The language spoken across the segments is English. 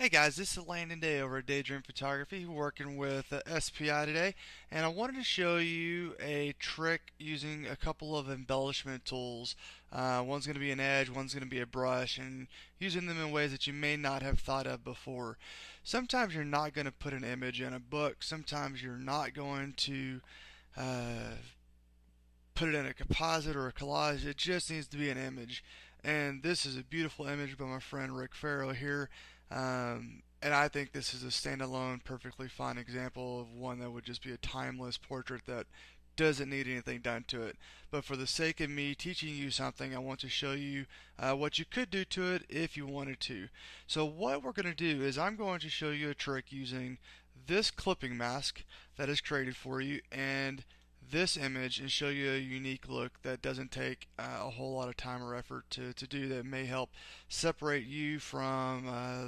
Hey guys, this is Landon Day over at Daydream Photography, working with SPI today, and I wanted to show you a trick using a couple of embellishment tools. One's going to be an edge, one's going to be a brush, and using them in ways that you may not have thought of before. Sometimes you're not going to put an image in a book, sometimes you're not going to uh, put it in a composite or a collage. It just needs to be an image. And this is a beautiful image by my friend Rick Farrow here. And I think this is a standalone, perfectly fine example of one that would just be a timeless portrait that doesn't need anything done to it. But for the sake of me teaching you something, I want to show you what you could do to it if you wanted to. So what we're going to do is I'm going to show you a trick using this clipping mask that is created for you and this image and show you a unique look that doesn't take a whole lot of time or effort to do, that may help separate you from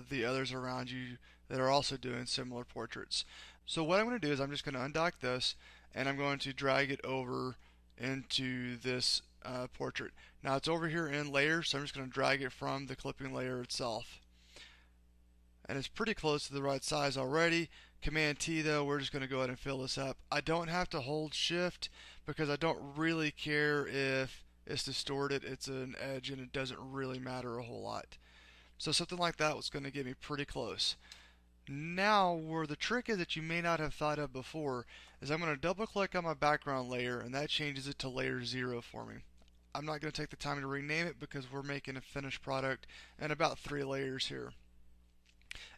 the others around you that are also doing similar portraits. So what I'm going to do is I'm just going to undock this and I'm going to drag it over into this portrait. Now it's over here in layers, so I'm just going to drag it from the clipping layer itself. And it's pretty close to the right size already. Command T though, we're just going to go ahead and fill this up. I don't have to hold shift because I don't really care if it's distorted. It's an edge and it doesn't really matter a whole lot. So something like that was going to get me pretty close. Now where the trick is that you may not have thought of before is I'm going to double click on my background layer and that changes it to layer 0 for me. I'm not going to take the time to rename it because we're making a finished product and about 3 layers here.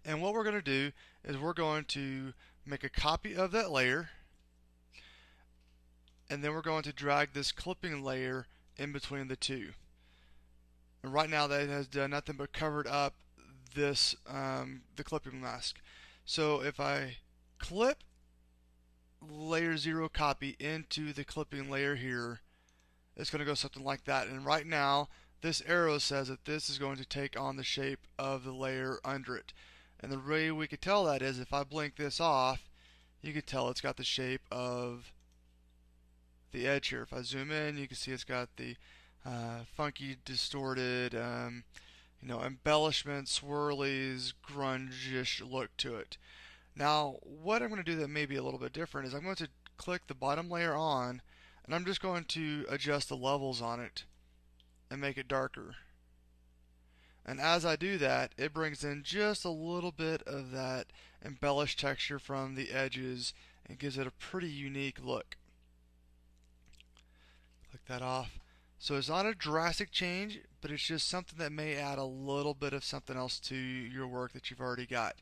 And what we're going to do is we're going to make a copy of that layer, and then we're going to drag this clipping layer in between the two. And right now that has done nothing but covered up this the clipping mask. So if I clip layer 0 copy into the clipping layer here, it's going to go something like that. And right now this arrow says that this is going to take on the shape of the layer under it. And the way we could tell that is if I blink this off, you can tell it's got the shape of the edge here. If I zoom in, you can see it's got the funky, distorted, embellishments, swirlies, grunge-ish look to it. Now, what I'm going to do that may be a little bit different is I'm going to click the bottom layer on, and I'm just going to adjust the levels on it and make it darker. And as I do that, it brings in just a little bit of that embellished texture from the edges and gives it a pretty unique look. Click that off. So it's not a drastic change, but it's just something that may add a little bit of something else to your work that you've already got.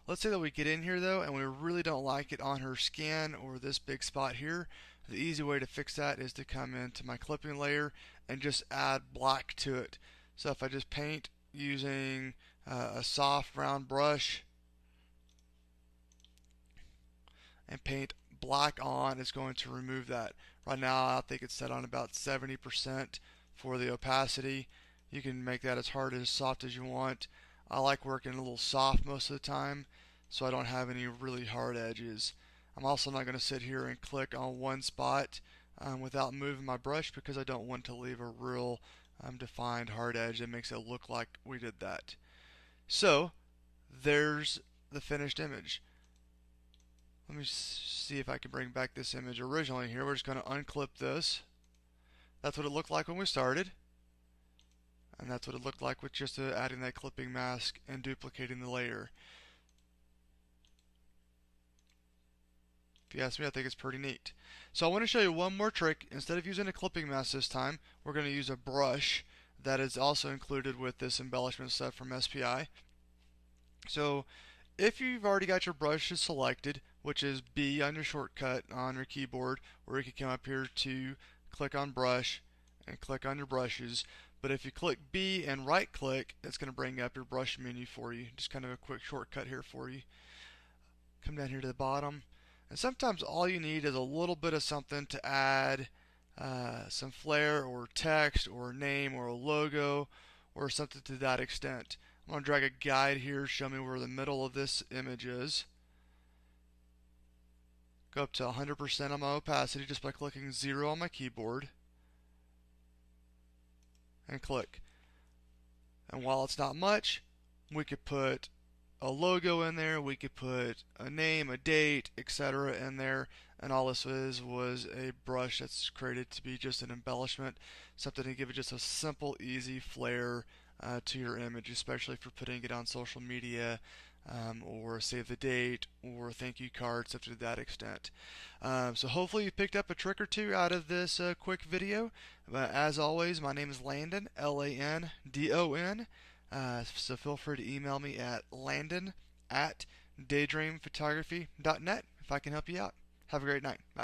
Let's say that we get in here though and we really don't like it on her skin or this big spot here. The easy way to fix that is to come into my clipping layer and just add black to it. So if I just paint using a soft round brush and paint black on, is going to remove that. Right now I think it's set on about 70% for the opacity. You can make that as hard as soft as you want. I like working a little soft most of the time so I don't have any really hard edges. I'm also not going to sit here and click on one spot without moving my brush because I don't want to leave a real defined hard edge that makes it look like we did that. So there's the finished image. Let me see if I can bring back this image originally here. We're just going to unclip this. That's what it looked like when we started. And that's what it looked like with just adding that clipping mask and duplicating the layer. If you ask me, I think it's pretty neat. So I want to show you one more trick. Instead of using a clipping mask this time, we're going to use a brush that is also included with this embellishment set from SPI. So if you've already got your brushes selected, which is B on your shortcut on your keyboard, or you can come up here to click on brush and click on your brushes. But if you click B and right click, it's going to bring up your brush menu for you. Just kind of a quick shortcut here for you. Come down here to the bottom. And sometimes all you need is a little bit of something to add some flair or text or a name or a logo or something to that extent. I'm going to drag a guide here, show me where the middle of this image is. Go up to 100% on my opacity just by clicking 0 on my keyboard. And click. And while it's not much, we could put a logo in there, we could put a name, a date, etc. in there, and all this was a brush that's created to be just an embellishment, something to give it just a simple, easy flair to your image, especially for putting it on social media, or save the date, or thank you cards, stuff to that extent. So hopefully you picked up a trick or two out of this quick video. As always, my name is Landon, Landon. So feel free to email me at landon@daydreamphotography.net if I can help you out. Have a great night. Bye.